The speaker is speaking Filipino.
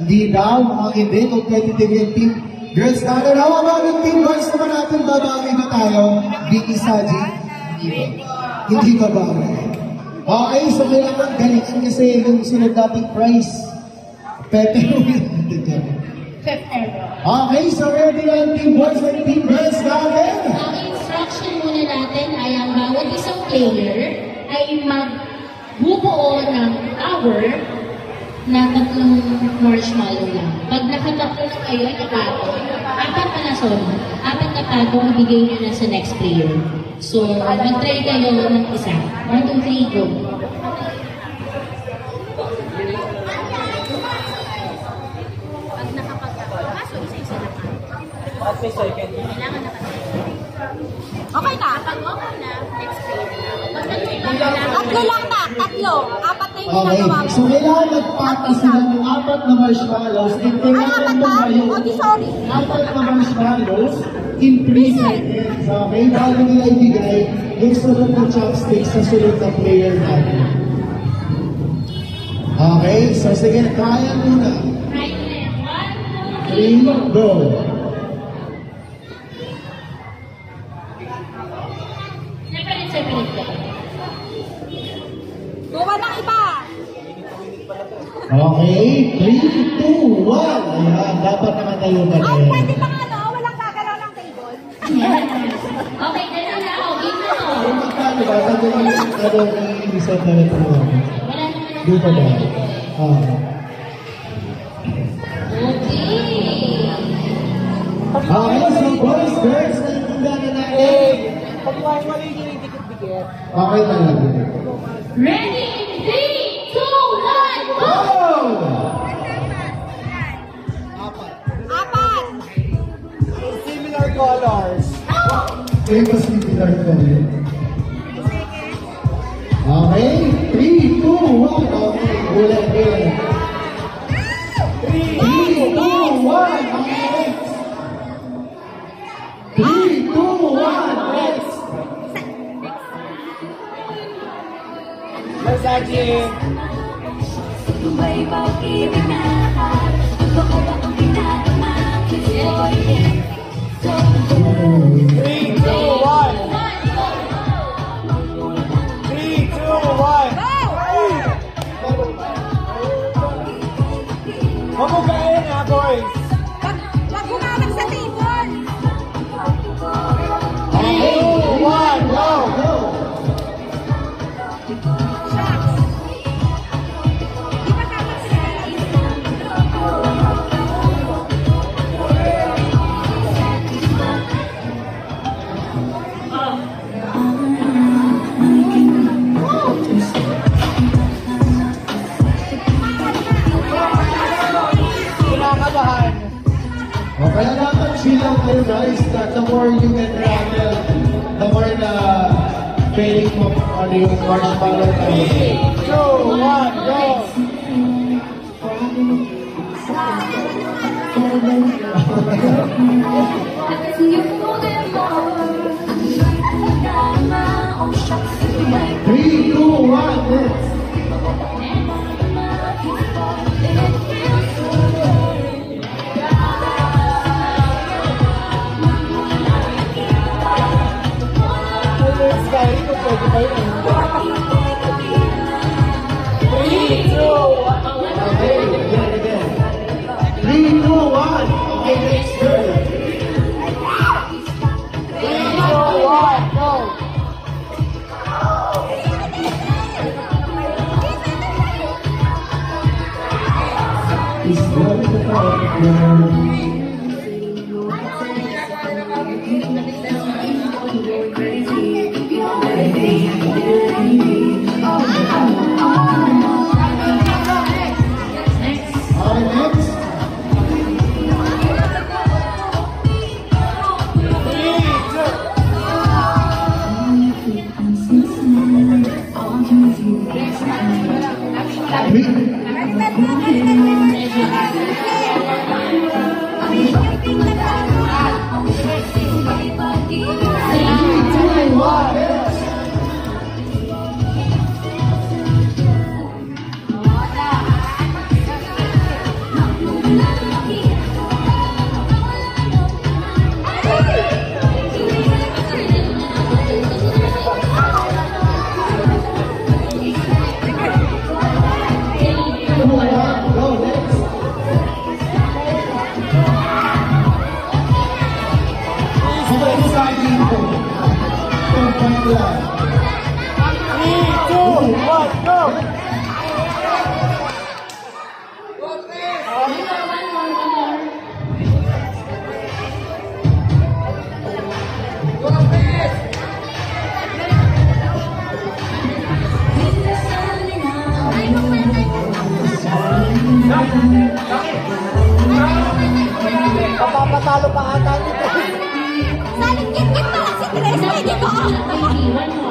Hindi daw, mga hindi, competitive yung team. Girls, ano na, mga yung team boys naman natin, babagay ba tayo? Vicky Saji? Hindi babagay. Okay, so kailangan galingan kasi yung sunod nating prize. Pepe, okay, so ready ang team boys and team girls natin? Ang instruction muna natin ay ang bawat isang player ay magbubuo ng hour na 3 marshmallow lang. Pag nakatatlo na kayo, apat na pato ang bigay nyo na sa next player. So, mag-try kayo ng isa. 1, 2, 3, go. Okay na. Next player. Tatlo lang na. Tatlo. Apat na yung Okay, ginagawa mo. so kailangan magpata sila ng 4 na marshmallows. Ay, apat na? Oh, sorry. 4 na marshmallows in 3 seconds. Okay, bago nila ibigay yung sunod na chopsticks sa sunod na player natin. Okay, so sige, kaya muna. 3, go. Gawa ng iba. Okay, 3, 2, 1. Ayan, dapat naman tayo ba Ay, rin? pwede pa nga, no? Walang gagalaw ng table. Okay, dali na ako. Game na ako. Magkano ba? Ano yung isa na rin po? Wala naman Di pa ba? Okay. Okay, so boys, girls, naiintindihan na natin. Okay talaga. Ready? 3, 2, 1, go! Apat. Similar colors. Famous similar color. Okay, 3, 2, 1. Okay, ulit, ulit. 3, 2, 1. Okay. 3, 2, 1. Next. Versace. Three, two, one. 3, 2, 1. Mamugain na, boys. Wag humawak sa table. 3, 2, 1, go. Di ba dapat sila? Kinakabahan. O kaya dapat chill lang kayo guys, that the more you can rattle, the more na feeling mo ano yung marshmallow tayo. 3, 2, 1, go. Three, two, one, next. Sky, ito pwede ba yun? 3, 2, 1. Okay, again. 3, 2, 1. Okay, next girl. 3, 2, 1, go. Is very good. Papapatalo pa ata nito. Saling git-git pa si Tres. Pwede ba? One more.